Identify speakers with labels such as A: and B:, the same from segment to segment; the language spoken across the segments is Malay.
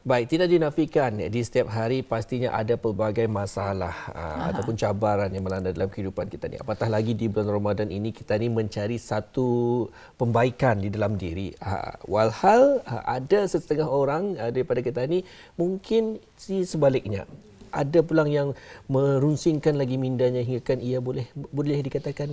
A: Baik, tidak dinafikan di setiap hari pastinya ada pelbagai masalah ataupun cabaran yang melanda dalam kehidupan kita ni. Apatah lagi di bulan Ramadan ini kita ni mencari satu pembaikan di dalam diri. Walhal ada setengah orang daripada kita ni mungkin sebaliknya. Ada pula yang merunsingkan lagi mindanya hingga kan ia boleh dikatakan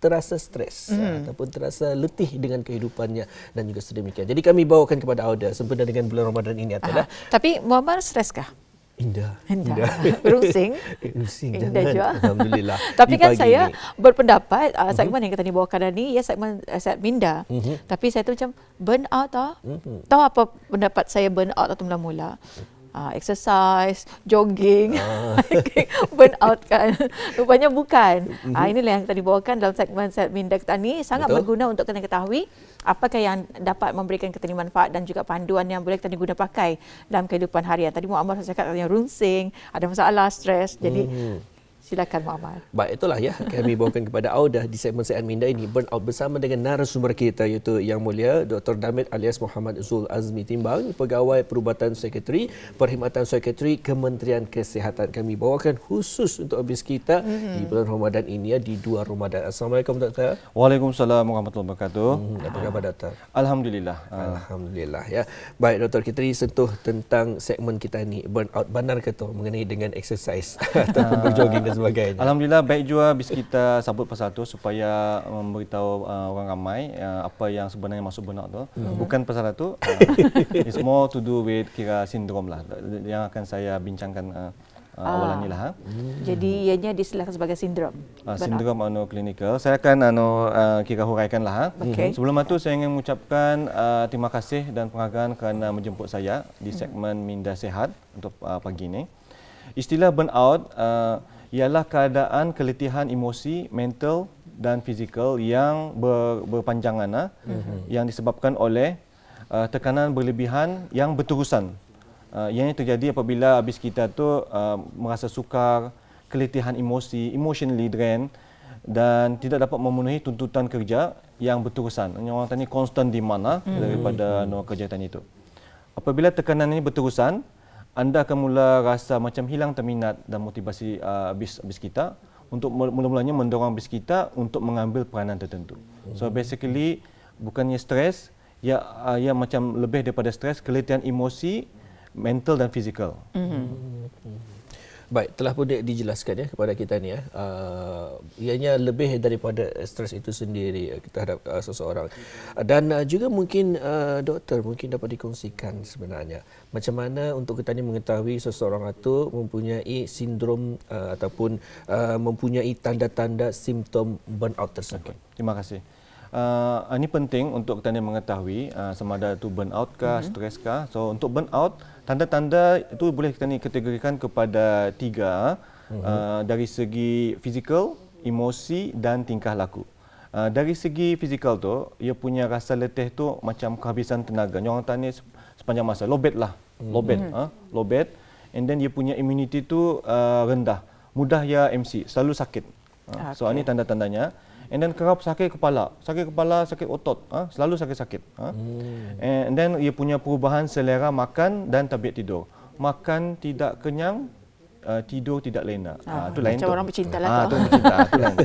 A: terasa stres ataupun terasa letih dengan kehidupannya dan juga sedemikian. Jadi kami bawakan kepada Auda sempena dengan bulan Ramadan ini adalah.
B: Tapi Muammar stres kah?
A: Indah.
B: Runsing.
A: Indah juga. Alhamdulillah.
B: Tapi kan saya berpendapat segmen yang kita ni bawakan ni ya segmen Minda. Tapi saya tu macam burn out tau. Tahu apa pendapat saya burn out atau mula-mula? Exercise, jogging, burn out kan. Rupanya bukan. Inilah yang kita dibawakan dalam segmen Minda kita ni. Sangat berguna untuk kita ketahui apakah yang dapat memberikan kita manfaat dan juga panduan yang boleh kita guna pakai dalam kehidupan harian. Tadi Muammar cakap yang runsing, ada masalah, stres. Jadi silakan Muammar.
A: Baik, itulah ya kami bawakan kepada Auda di segmen Minda ini burnout bersama dengan narasumber kita iaitu Yang Mulia Dr. Damit alias Muhammad Zul Azmi Timbang, Pegawai Perubatan Sekretari Perkhidmatan Sekretari Kementerian Kesihatan. Kami bawakan khusus untuk habis kita di bulan Ramadan ini di 2 Ramadan. Assalamualaikum Doktor.
C: Waalaikumsalam warahmatullahi wabarakatuh.
A: Apa khabar Doktor?
C: Alhamdulillah.
A: Alhamdulillah ya. Baik Doktor, kita sentuh tentang segmen kita ni burnout. Benar ke tu mengenai dengan exercise ataupun berjogging dan sebagainya?
C: Alhamdulillah baik jua bis kita sabut pasal tu supaya memberitahu orang ramai apa yang sebenarnya masuk burnout tu. Bukan pasal tu. It's more to do with kira sindrom lah yang akan saya bincangkan awalan ni lah.
B: Jadi ianya disilakan sebagai sindrom.
C: Sindrom klinikal. Saya akan kira huraikan lah. Sebelum itu saya ingin mengucapkan terima kasih dan penghargaan kerana menjemput saya di segmen Minda Sehat untuk pagi ini. Istilah burnout ialah keadaan keletihan emosi, mental dan fizikal yang berpanjangan yang disebabkan oleh tekanan berlebihan yang berterusan. Yang terjadi apabila habis kita tu merasa sukar, keletihan emosi, emotionally drained dan tidak dapat memenuhi tuntutan kerja yang berterusan. Yang orang tanya constant demand daripada kegiatan itu. Apabila tekanan ini berterusan, anda akan mula rasa macam hilang terminat dan motivasi habis kita untuk mula-mulanya mendorong habis kita untuk mengambil peranan tertentu. So basically bukannya stres, ia macam lebih daripada stres, keletihan emosi, mental dan fizikal.
A: Baik, telah pun dijelaskan ya kepada kita ni ianya lebih daripada stres itu sendiri terhadap seseorang. Dan juga mungkin doktor mungkin dapat dikongsikan sebenarnya macam mana untuk kita ni mengetahui seseorang itu mempunyai sindrom ataupun mempunyai tanda-tanda simptom burnout tersebut.
C: Terima kasih. Ini penting untuk kita mengetahui sama ada itu burnout kah, stres kah. So untuk burnout, tanda-tanda itu boleh kita kategorikan kepada 3 dari segi fizikal, emosi dan tingkah laku. Dari segi fizikal tu, ia punya rasa letih tu macam kehabisan tenaga. Orang tanya sepanjang masa, low bed lah, low bed. And then dia punya immunity tu rendah, mudah ia MC, selalu sakit. So ini tanda-tandanya. And then kerap sakit kepala, sakit otot, selalu sakit-sakit. And then ia punya perubahan selera makan dan tabiat tidur. Makan tidak kenyang, tidur tidak lena. Itu lain tu.
B: Macam orang bercinta lah tu.
C: Itu bercinta, itu lain.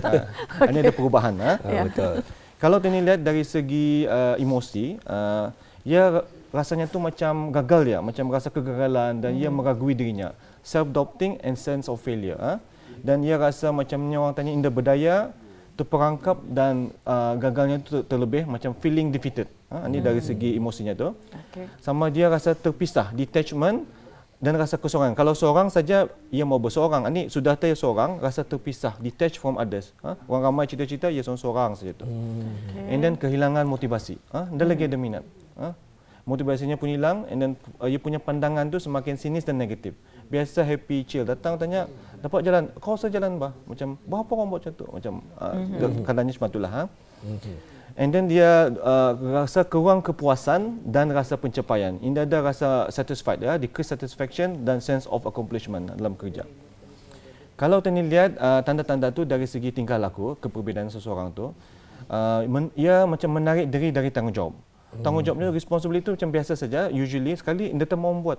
C: Ini ada perubahan.
A: Betul.
C: Kalau kita lihat dari segi emosi, ia rasanya tu macam gagal dia, macam rasa kegagalan dan ia meragui dirinya. Self-doubting and sense of failure. Dan ia rasa macam orang tanya indah berdaya, terperangkap dan gagalnya itu terlebih macam feeling defeated. Ini dari segi emosinya tu. Sama dia rasa terpisah, detachment dan rasa keseorangan. Kalau seorang saja ia mau berseorang, ini sudah seorang rasa terpisah, detached from others. Orang ramai cerita-cerita ia seorang saja tu. And then kehilangan motivasi. Dan lagi ada minat. Motivasinya pun hilang and then ia punya pandangan tu semakin sinis dan negatif. Biasa happy chill datang tanya dapat jalan, kau rasa jalan bah macam berapa orang buat macam tu macam kadangnya macam itulah. And then dia rasa kurang kepuasan dan rasa pencapaian. Ini ada rasa satisfied decreased satisfaction dan sense of accomplishment dalam kerja. Kalau kita lihat tanda-tanda tu dari segi tingkah laku keperbezaan seseorang tu ia macam menarik diri dari tanggungjawab. Tanggungjawabnya, responsibility itu macam biasa saja. Usually sekali dia tak mau buat.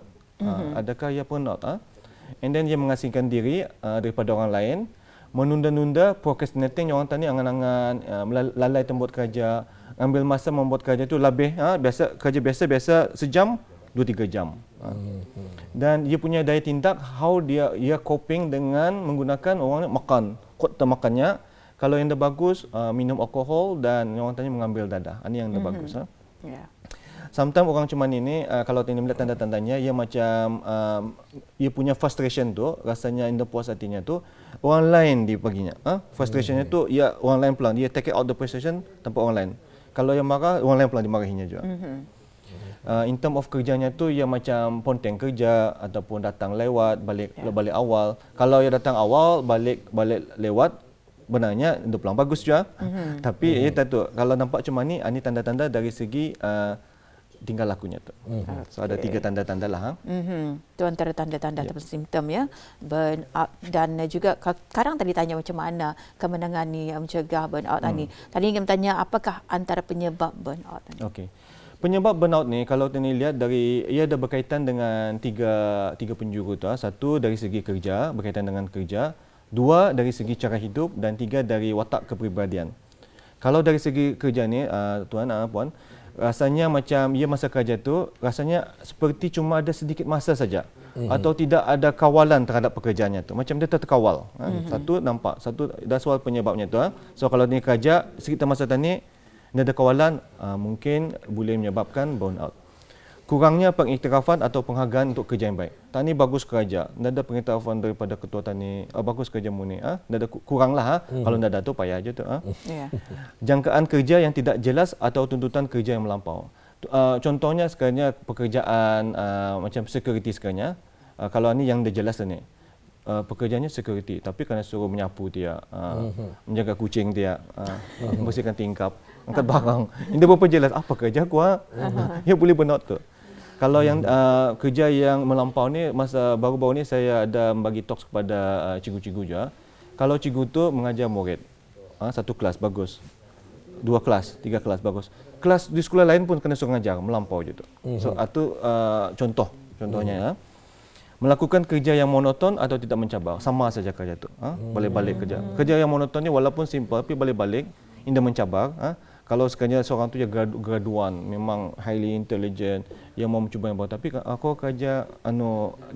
C: Adakah ia burnout? And then dia mengasingkan diri daripada orang lain, menunda-nunda, procrastinating, orang tadi angan-angan, lalai tempat kerja, ambil masa membuat kerja itu lebih biasa kerja biasa sejam 2-3 jam. Dan dia punya daya tindak, how dia coping dengan menggunakan orang makan, kuota makannya. Kalau yang dah bagus, minum alkohol dan orang tanya mengambil dadah. Ini yang dah bagus.
B: Yeah.
C: Sometimes orang cuman ini, kalau tanya melihat tanda-tandanya, ia macam, ia punya frustration tu, rasanya indah puas hatinya tu, orang lain di paginya. Frustrationnya tu, ia orang lain pulang, dia take out the frustration tanpa orang lain. Kalau yang marah, orang lain pulang dimarahinya juga. In term of kerjanya tu, ia macam ponteng kerja ataupun datang lewat, balik awal. Kalau ia datang awal, balik lewat, benarnya dia pulang bagus juga. Tapi tu, kalau nampak cuma ni, ini tanda-tanda dari segi tingkah lakunya tu. So ada 3 tanda-tanda lah.
B: Itu antara tanda-tanda atau simptom ya. Burnout dan juga sekarang tadi tanya macam mana kemenangan ni mencegah burnout ni. Tadi ingin bertanya apakah antara penyebab burnout ni?
C: Okey. Penyebab burnout ni kalau kita lihat dari ia ada berkaitan dengan tiga penjuru tu. Satu dari segi kerja, berkaitan dengan kerja. 2 dari segi cara hidup dan 3 dari watak kepribadian. Kalau dari segi kerja ni tuan puan, rasanya macam ia masa kerja tu rasanya seperti cuma ada sedikit masa saja atau tidak ada kawalan terhadap pekerjaannya tu. Macam dia terkawal. Satu nampak, satu dah soal penyebabnya tu. So kalau ni kerja sekitar masa tadi dia ada kawalan, mungkin boleh menyebabkan burnout. Kurangnya pengiktirafan atau penghargaan untuk kerja yang baik. Tani bagus kerja, tidak ada pengiktirafan daripada ketua tani, bagus kerjamu ni, tidak ada kuranglah. Kalau tidak ada tu payah aja tu. Jangkaan kerja yang tidak jelas atau tuntutan kerja yang melampau. Contohnya sekarang pekerjaan macam security sekarang. Kalau ni yang dah jelas ni. Pekerjaannya security, tapi kena suruh menyapu dia, menjaga kucing dia, membersihkan tingkap, angkat barang. Ini berapa jelas apa kerja aku? Ya boleh burnout tu. Kalau yang kerja yang melampau ni, masa baru-baru ni saya ada bagi talks kepada cikgu-cikgu juga. Kalau cikgu tu mengajar murid, 1 kelas bagus, 2 kelas, 3 kelas bagus. Kelas di sekolah lain pun kena suruh mengajar, melampau je tu. So itu contohnya. Melakukan kerja yang monoton atau tidak mencabar, sama saja kerja tu. Balik-balik kerja. Kerja yang monoton ni walaupun simple tapi balik-balik, indah mencabar. Kalau sekiranya seorang tu ya graduan, memang highly intelligent, yang mau mencuba yang baru, tapi aku kerja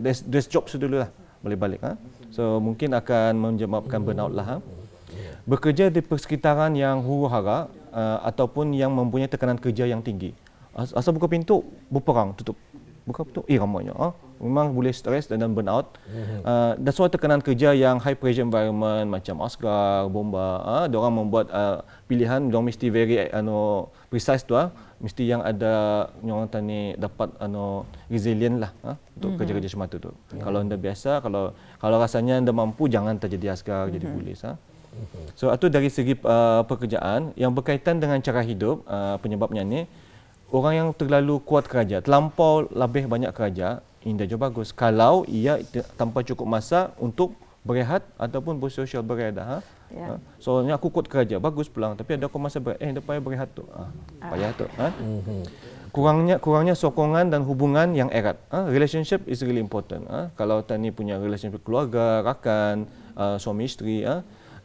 C: desk job dulu lah, balik-balik. So mungkin akan menyebabkan burnout lah. Bekerja di persekitaran yang huru-hara ataupun yang mempunyai tekanan kerja yang tinggi. Asal buka pintu, berperang, tutup. Buka pintu, ramainya. Memang boleh stres dan burnout. Dan semua tekanan kerja yang high pressure environment macam askar, bomba, diorang membuat pilihan, diorang mesti very precise tu, mesti yang ada orang tani dapat resilient lah untuk kerja-kerja semata tu. Kalau anda biasa, kalau rasanya anda mampu, jangan terjadi askar, jadi polis. So itu dari segi pekerjaan yang berkaitan dengan cara hidup, penyebabnya ni orang yang terlalu kuat kerja, terlampau lebih banyak kerja, indah je bagus. Kalau ia tanpa cukup masa untuk berehat ataupun bersosial berehat. Soalnya aku kuat kerja, bagus pulang, tapi ada aku masa berehat, dia payah berehat tu. Payah tu. Kurangnya sokongan dan hubungan yang erat. Relationship is really important. Kalau tani punya relationship keluarga, rakan, suami isteri,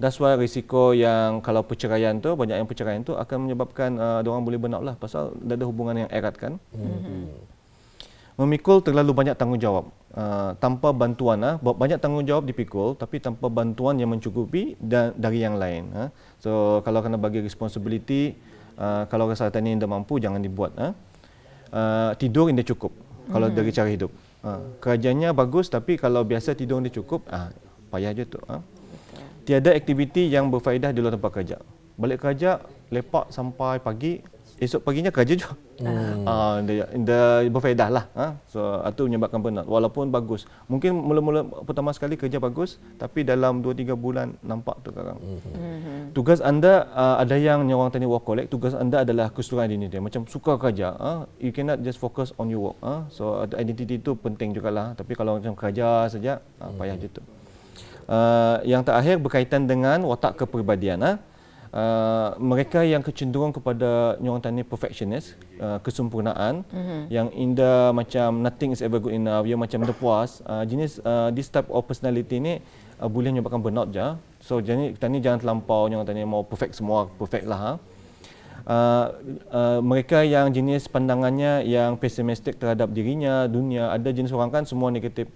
C: that's why risiko yang kalau perceraian tu, banyak yang perceraian tu akan menyebabkan diorang boleh burnout lah pasal ada hubungan yang erat kan. Memikul terlalu banyak tanggungjawab tanpa bantuan. Banyak tanggungjawab dipikul tapi tanpa bantuan yang mencukupi dari yang lain. So kalau kena bagi responsibility, kalau rasa tani anda mampu jangan dibuat. Tidur anda cukup kalau dari cara hidup. Kerjanya bagus tapi kalau biasa tidur anda cukup, payah je tu. Tiada aktiviti yang berfaedah di luar tempat kerja. Balik kerja, lepak sampai pagi, esok paginya kerja juga. Dia berfaedah lah. So itu menyebabkan burnout. Walaupun bagus. Mungkin mula-mula pertama sekali kerja bagus, tapi dalam 2-3 bulan nampak tu sekarang. Tugas anda ada yang orang tadi workaholic, tugas anda adalah keseluruhan identiti. Macam suka kerja. You cannot just focus on your work. So identiti itu penting jugalah. Tapi kalau macam kerja saja, payah je tu. Yang terakhir berkaitan dengan watak kepribadian. mereka yang kecenderung kepada orang tani perfectionist, kesempurnaan, yang indah macam nothing is ever good enough, dia macam dah puas, jenis this type of personality ni boleh menyebabkan burnout je. So jadi kita ni jangan terlampau orang tani mau perfect semua, perfect lah. Mereka yang jenis pandangannya yang pesimistik terhadap dirinya, dunia, ada jenis orang kan semua negatif.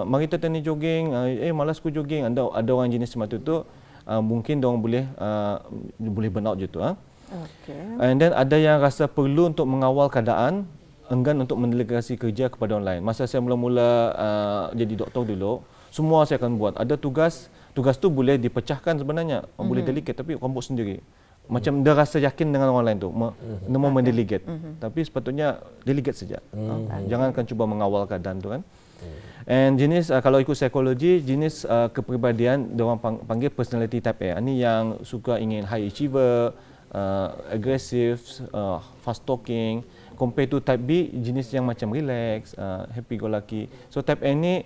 C: Mari kita ni jogging, malas ku jogging, ada orang jenis semacam tu. Mungkin diorang boleh burnout je tu.
B: Okay.
C: And then ada yang rasa perlu untuk mengawal keadaan, enggan untuk mendelegasi kerja kepada orang lain. Masa saya mula-mula jadi doktor dulu, semua saya akan buat. Ada tugas tu boleh dipecahkan sebenarnya, boleh delegate, tapi orang buat sendiri. Macam dia rasa yakin dengan orang lain tu, dia mau mendelegate. Tapi sepatutnya delegate saja. Jangan akan cuba mengawal keadaan tu kan. And jenis kalau ikut psikologi, jenis kepribadian diorang panggil personality type A. Ini yang suka ingin high achiever, aggressive, fast talking. Compare to type B, jenis yang macam relax, happy go lucky. So type A ni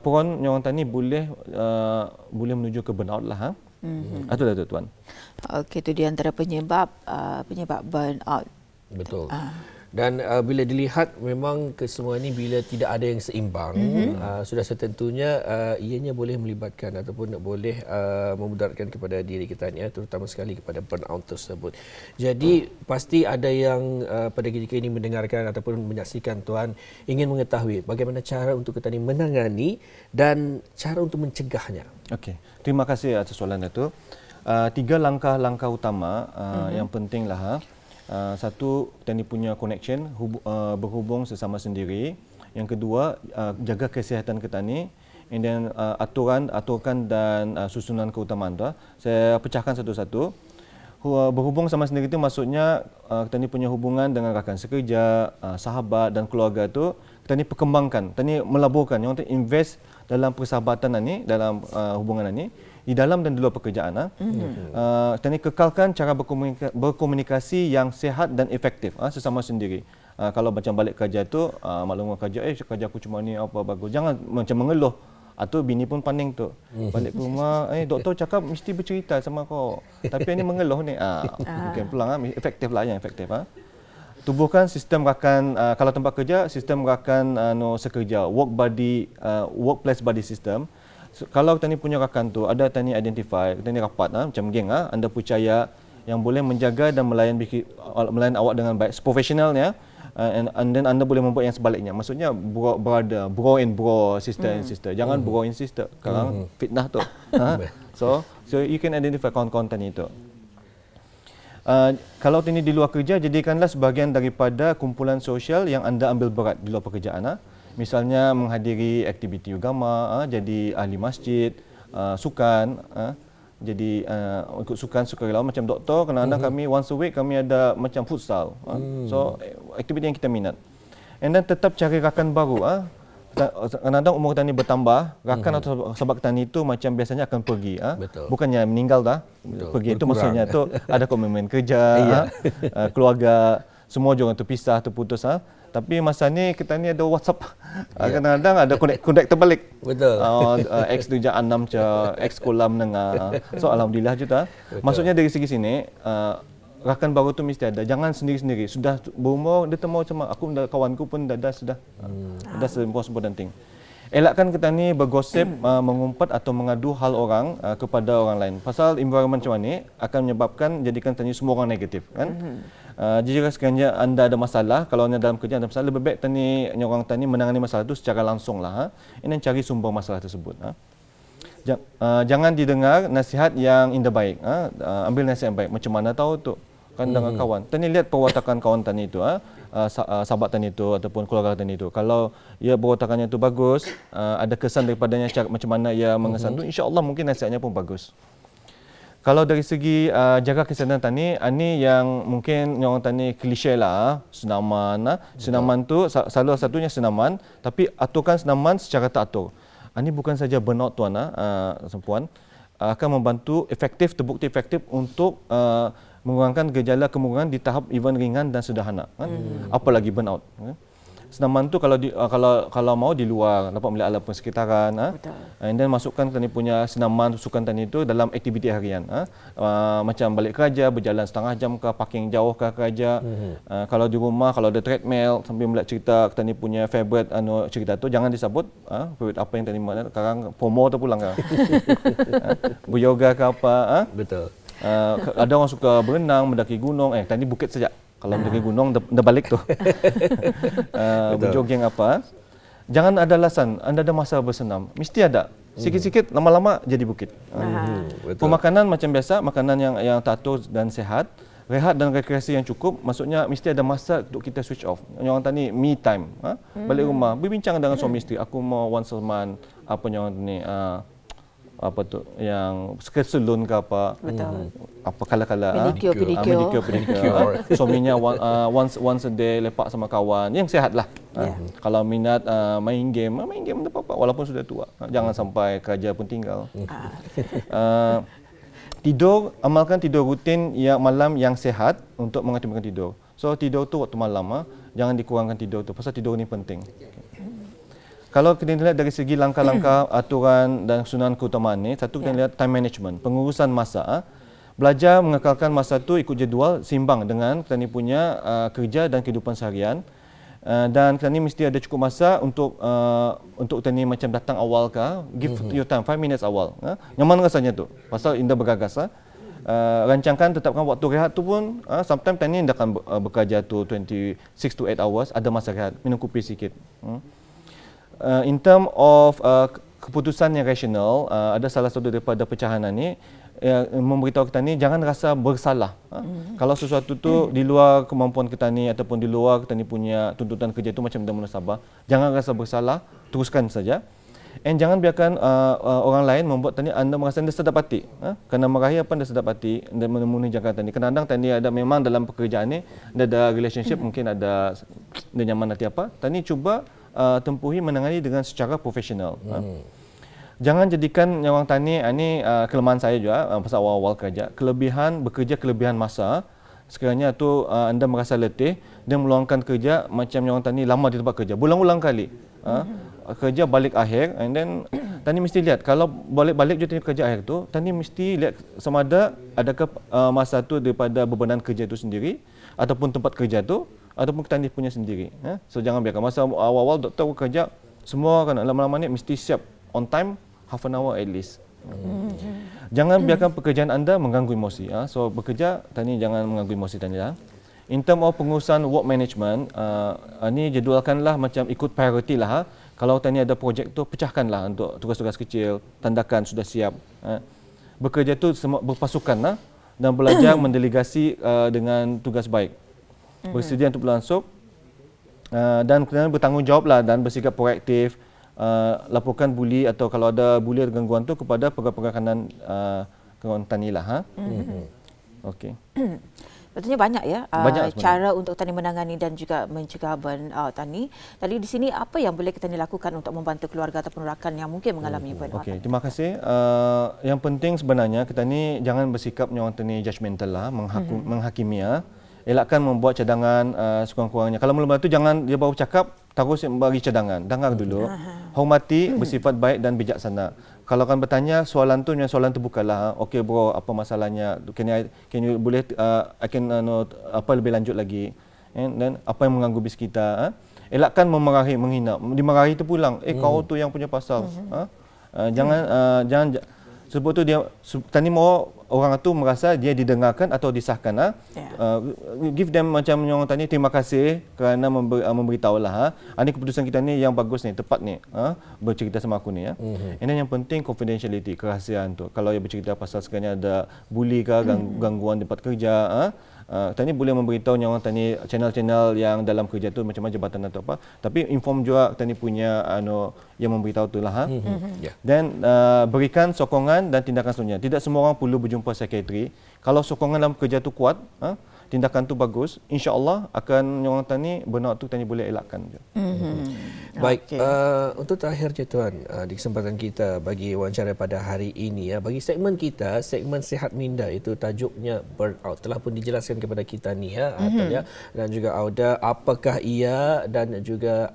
C: prone orang tani boleh menuju ke burnout lah. Itu dah tu tuan.
B: Okey, itu di antara penyebab burnout.
A: Betul. Dan bila dilihat memang kesemua ini bila tidak ada yang seimbang, sudah setentunya ianya boleh melibatkan ataupun boleh memudaratkan kepada diri kita ni, terutama sekali kepada burnout tersebut. Jadi pasti ada yang pada ketika ini mendengarkan ataupun menyaksikan tuan ingin mengetahui bagaimana cara untuk kita ni menangani dan cara untuk mencegahnya. Okey,
C: terima kasih atas soalan itu. 3 langkah-langkah utama yang pentinglah. Satu, kita ni punya connection, berhubung sesama sendiri. Yang kedua, jaga kesihatan kita ni. And then aturkan dan susunan keutamaan tu. Saya pecahkan satu-satu. Berhubung sama sendiri itu maksudnya kita ni punya hubungan dengan rakan sekerja, sahabat dan keluarga tu kita ni perkembangkan, kita ni melaburkan, yang kita invest dalam persahabatan ni, dalam hubungan ni di dalam dan di luar pekerjaan. Kita ni kekalkan cara berkomunikasi yang sihat dan efektif sesama sendiri. Kalau macam balik kerja tu, maklum kerja, kerja aku cuma ni apa bagus. Jangan macam mengeluh. Atau bini pun paning tu. Balik ke rumah, doktor cakap mesti bercerita sama kau. Tapi ini mengeluh ni. Mungkin pulang, efektif lah yang efektif. Tubuhkan sistem rakan, kalau tempat kerja, sistem rakan sekerja, workplace buddy system. So, kalau kita ni punya rakan tu, ada kita ni identify, kita ni rapat, macam geng, anda percaya yang boleh menjaga dan melayan awak dengan baik, profesionalnya, and then anda boleh membuat yang sebaliknya. Maksudnya brother, bro and bro, sister and sister. Jangan bro and sister, sekarang fitnah tu. So you can identify kawan-kawan tani itu. Kalau ini di luar kerja, jadikanlah sebahagian daripada kumpulan sosial yang anda ambil berat di luar pekerjaan. Misalnya menghadiri aktiviti agama, jadi ahli masjid, sukan, jadi ikut sukarelawan macam doktor. Kadang-kadang kami once a week kami ada macam futsal. So aktiviti yang kita minat. And then tetap cari rakan baru. Kadang-kadang umur kita ni bertambah, rakan atau sahabat kita ni itu macam biasanya akan pergi. Bukannya meninggal dah. Pergi itu maksudnya tu ada komitmen kerja, keluarga, semua orang terpisah, terputus. Tapi masa ni kita ni ada WhatsApp. Kadang-kadang ada connect terbalik.
A: Betul.
C: Ex tu je anam je, ex kolam nengah. So alhamdulillah juga. Maksudnya dari segi sini rakan baru tu mesti ada. Jangan sendiri-sendiri. Sudah berumur dia temu sama aku dan kawanku pun dah sudah. Dah semua penting. Elakkan kita ni bergosip, mengumpat atau mengadu hal orang kepada orang lain. Pasal environment macam ni akan menyebabkan jadikan tanya semua orang negatif kan. Jika sekiranya anda ada masalah, kalau anda dalam kerja ada masalah, lebih baik orang tani menangani masalah itu secara langsung lah. Ini cari sumber masalah tersebut. Jangan didengar nasihat yang indah baik. Ambil nasihat yang baik. Macam mana tahu tu? Kan dengan kawan. Tani lihat perwatakan kawan tani itu, sahabat tani itu ataupun keluarga tani itu. Kalau ia perwatakannya itu bagus, ada kesan daripadanya macam mana ia mengesan tu, insya-Allah mungkin nasihatnya pun bagus. Kalau dari segi jaga kesihatan tani, ini yang mungkin orang tani klise lah, senaman. Senaman tu salah satunya senaman, tapi aturkan senaman secara teratur. Ini bukan saja burnout tuan, puan, akan membantu efektif, terbukti efektif untuk mengurangkan gejala kemurahan di tahap even ringan dan sederhana. Apalagi burnout. senaman tu kalau mau di luar, dapat melihat alam persekitaran. And then masukkan tani punya senaman sukan tani itu dalam aktiviti harian. Macam balik kerja, berjalan setengah jam ke, parking jauh ke kerja. Kalau di rumah, kalau ada treadmill, sambil melihat cerita tani punya favorite cerita tu, jangan disabut. Favorite apa yang tani makan, sekarang promo tu pulang ke. Beryoga ke apa.
A: Betul.
C: Ada orang suka berenang, mendaki gunung. Tadi bukit saja. Kalau mendaki gunung, dah balik tu. Berjoging apa. Jangan ada alasan, anda ada masa bersenam. Mesti ada. Sikit-sikit, lama-lama jadi bukit. Pemakanan macam biasa, makanan yang teratur dan sehat. Rehat dan rekreasi yang cukup, maksudnya mesti ada masa untuk kita switch off. Yang orang tadi, me time. Balik rumah, berbincang dengan suami isteri. Aku mau once a month, apa yang orang ni, apa tu yang ke salon ke apa.
B: Betul.
C: Apa kala-kala
B: pedicure.
C: Suaminya once a day lepak sama kawan yang sihatlah. Kalau minat main game tak apa-apa walaupun sudah tua. Jangan sampai kerja pun tinggal. Tidur, amalkan tidur rutin yang malam yang sihat untuk mengoptimalkan tidur. So tidur tu waktu malam, jangan dikurangkan tidur tu pasal tidur ni penting. Kalau kita lihat dari segi langkah-langkah aturan dan susunan keutamaan ni, satu kita lihat time management, pengurusan masa. Belajar mengekalkan masa tu ikut jadual seimbang dengan kita ni punya kerja dan kehidupan seharian. Dan kita ni mesti ada cukup masa untuk kita ni macam datang awal ke, give your time 5 minutes awal. Nyaman rasanya tu. Pasal indah bergagas. Rancangkan tetapkan waktu rehat tu pun sometimes kita ni akan bekerja tu 26 to 8 hours, ada masa rehat, minum kopi sikit. In term of keputusan yang rasional, ada salah satu daripada pecahan ni memberitahu kita ni jangan rasa bersalah. Kalau sesuatu tu di luar kemampuan kita ni ataupun di luar kita ni punya tuntutan kerja tu macam dah munasabah, jangan rasa bersalah, teruskan saja. And jangan biarkan orang lain membuat tadi anda merasa anda sedap hati. Kerana meraih apa anda sedap hati dan memenuhi jangkaan tadi. Kadang-kadang tadi ada memang dalam pekerjaan ni ada relationship mungkin ada nyaman hati apa. Tadi cuba tempuhi menangani dengan secara profesional. Jangan jadikan orang tani ini kelemahan saya juga pasal awal-awal kerja. Bekerja kelebihan masa. Sekiranya tu anda merasa letih dan meluangkan kerja macam orang tani lama di tempat kerja. Berulang-ulang kali. Kerja balik akhir and then tani mesti lihat kalau balik-balik je tani kerja akhir tu, tani mesti lihat sama ada adakah masa tu daripada bebanan kerja tu sendiri ataupun tempat kerja tu ataupun kita punya sendiri. So jangan biarkan masa awal-awal doktor bekerja semua kan lama-lama ni mesti siap on time half an hour at least. Jangan biarkan pekerjaan anda mengganggu emosi. So bekerja tani jangan mengganggu emosi tani lah. In term of pengurusan work management, ni jadualkanlah macam ikut priority lah. Kalau tani ada projek tu pecahkanlah untuk tugas-tugas kecil, tandakan sudah siap. Bekerja tu berpasukan dan belajar mendelegasi dengan tugas baik. Bersedia untuk berlangsung dan kemudian bertanggungjawablah dan bersikap proaktif, laporkan buli atau kalau ada buli atau gangguan tu kepada pegawai kanan tani lah. Okey.
B: Betulnya banyak ya
C: banyak
B: cara untuk tani menangani dan juga mencegah burnout tani. Tadi di sini apa yang boleh kita lakukan untuk membantu keluarga ataupun rakan yang mungkin mengalami burnout?
C: Okey, terima kasih. Yang penting sebenarnya kita ni jangan bersikap orang tani judgemental lah, menghakimi ya. Elakkan membuat cadangan sekurang-kurangnya. Kalau mula-mula tu jangan dia baru cakap terus bagi cadangan. Dengar dulu. Hormati, bersifat baik dan bijaksana. Kalau akan bertanya soalan tu soalan terbukalah. Okey bro, apa masalahnya? Can you boleh apa lebih lanjut lagi? Dan apa yang mengganggu bis kita? Elakkan memarahi, menghina. Dimarahi tu pulang. Kau tu yang punya pasal. Jangan sebab tu dia tani mau orang tu merasa dia didengarkan atau disahkan. Give them macam orang tani terima kasih kerana memberitahulah. Ini keputusan kita ni yang bagus ni, tepat ni. Bercerita sama aku ni ya. And then yang penting confidentiality, kerahasiaan tu. Kalau dia bercerita pasal sekiranya ada bully ke gangguan di tempat kerja, tani boleh memberitahu orang tani channel-channel yang dalam kerja tu macam jabatan atau apa. Tapi inform juga tani punya yang memberitahu itulah. Dan berikan sokongan dan tindakan seterusnya. Tidak semua orang perlu berjumpa sekretari. Kalau sokongan dalam kerja tu kuat, tindakan tu bagus, insya-Allah akan orang tani burnout tu tani boleh elakkan.
A: Baik, untuk terakhir je Tuan, di kesempatan kita bagi wawancara pada hari ini, bagi segmen kita, segmen Sihat Minda itu tajuknya burnout. Telah pun dijelaskan kepada kita ni Atalia dan juga Auda apakah ia dan juga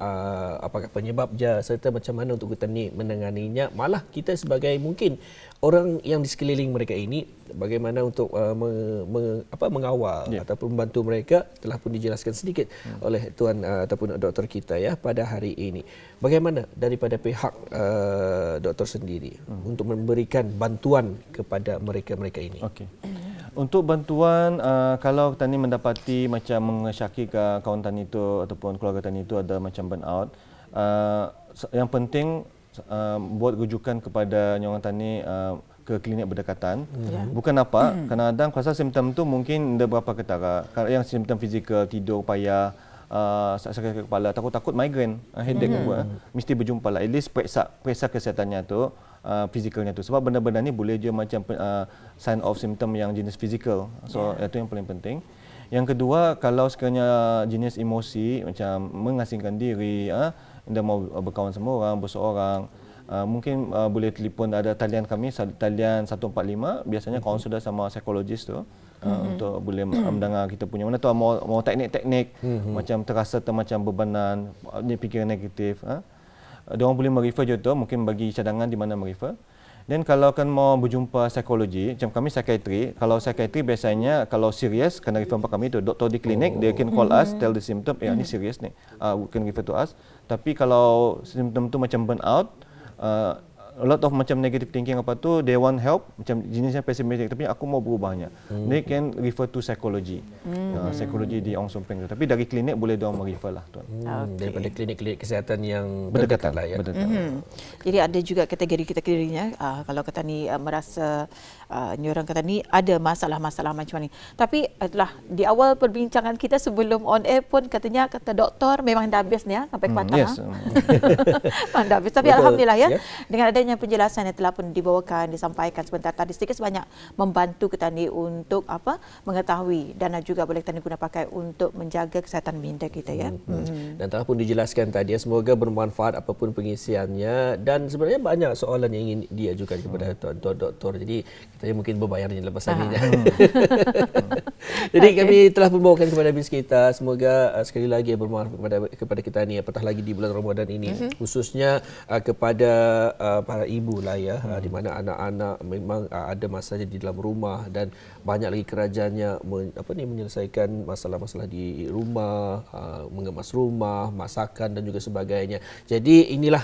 A: apakah penyebabnya serta macam mana untuk kita ni menanganinya. Malah kita sebagai mungkin orang yang di sekeliling mereka ini bagaimana untuk mengawal ataupun membantu mereka telah pun dijelaskan sedikit oleh Tuan ataupun doktor kita pada hari ini. Bagaimana daripada pihak doktor sendiri untuk memberikan bantuan kepada mereka-mereka ini?
C: Okey. Untuk bantuan, kalau tani mendapati macam mengesyaki kawan tani itu ataupun keluarga tani itu ada macam burnout, yang penting buat rujukan kepada orang tani ke klinik berdekatan. Bukan apa, kadang-kadang kuasa simptom tu mungkin ada beberapa ketara. Yang simptom fizikal, tidur payah, sakit kepala, takut migraine, headache mesti berjumpa lah. At least periksa kesehatannya tu, fizikalnya tu. Sebab benda-benda ni boleh je macam sign of symptom yang jenis fizikal. So itu yang paling penting. Yang kedua, kalau sekiranya jenis emosi macam mengasingkan diri, anda mau berkawan sama orang, berseorang, mungkin boleh telefon, ada talian kami, talian 145, biasanya konsulta sama psikologis tu. Untuk boleh mendengar kita punya mana tu mau teknik-teknik macam terasa macam bebanan, fikiran negatif, dia orang boleh merefer je tu, mungkin bagi cadangan di mana merefer. Dan kalau kan mau berjumpa psikologi, macam kami psikiatri, kalau psikiatri biasanya kalau serius kena refer pada kami tu, doktor di klinik dia can call us, tell the symptom, ni serius ni, can refer to us. Tapi kalau symptom tu macam burnout, a lot of macam negative thinking apa tu, they want help, macam jenisnya pessimistic, tapi aku mau berubahnya. They can refer to psychology. Psikologi di Ong Som Peng tu. Tapi dari klinik boleh dia merefer lah tuan.
A: Daripada klinik-klinik kesihatan yang berdekatan lah ya.
B: Jadi ada juga kategori-kategorinya. Kalau kata ni merasa ni orang kata ni ada masalah-masalah macam ni. Tapi itulah di awal perbincangan kita sebelum on air pun kata doktor memang dah habis ni sampai ke patah.
C: Yes.
B: Memang dah habis. Tapi alhamdulillah dengan adanya penjelasan yang telah pun dibawakan, disampaikan sebentar tadi sedikit sebanyak membantu kita ni untuk mengetahui dan juga boleh kita guna pakai untuk menjaga kesihatan minda kita ya.
A: Dan telah pun dijelaskan tadi, semoga bermanfaat apapun pengisiannya, dan sebenarnya banyak soalan yang ingin diajukan kepada tuan-tuan doktor. Jadi kita mungkin berbayarnya lepas ini. Jadi kami telah pun bawakan kepada bis kita, semoga sekali lagi bermanfaat kepada kita ni apatah lagi di bulan Ramadan ini, khususnya kepada para ibu lah ya, di mana anak-anak memang ada masanya di dalam rumah dan banyak lagi kerajaannya menyelesaikan masalah-masalah di rumah, mengemas rumah, masakan dan juga sebagainya. Jadi inilah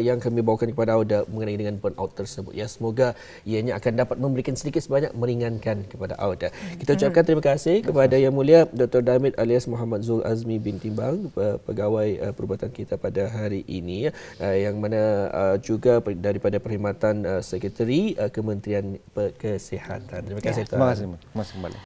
A: yang kami bawakan kepada Auda mengenai dengan burnout tersebut ya. Semoga ianya akan dapat memberikan sedikit sebanyak meringankan kepada Auda. Kita ucapkan terima kasih kepada Yang Mulia Dr. Damit alias Muhammad Zul Azmi bin Timbang, pegawai perubatan kita pada hari ini yang mana juga daripada Perkhidmatan Sekretari Kementerian Kesihatan. Terima kasih tuan.
C: Terima kasih kembali.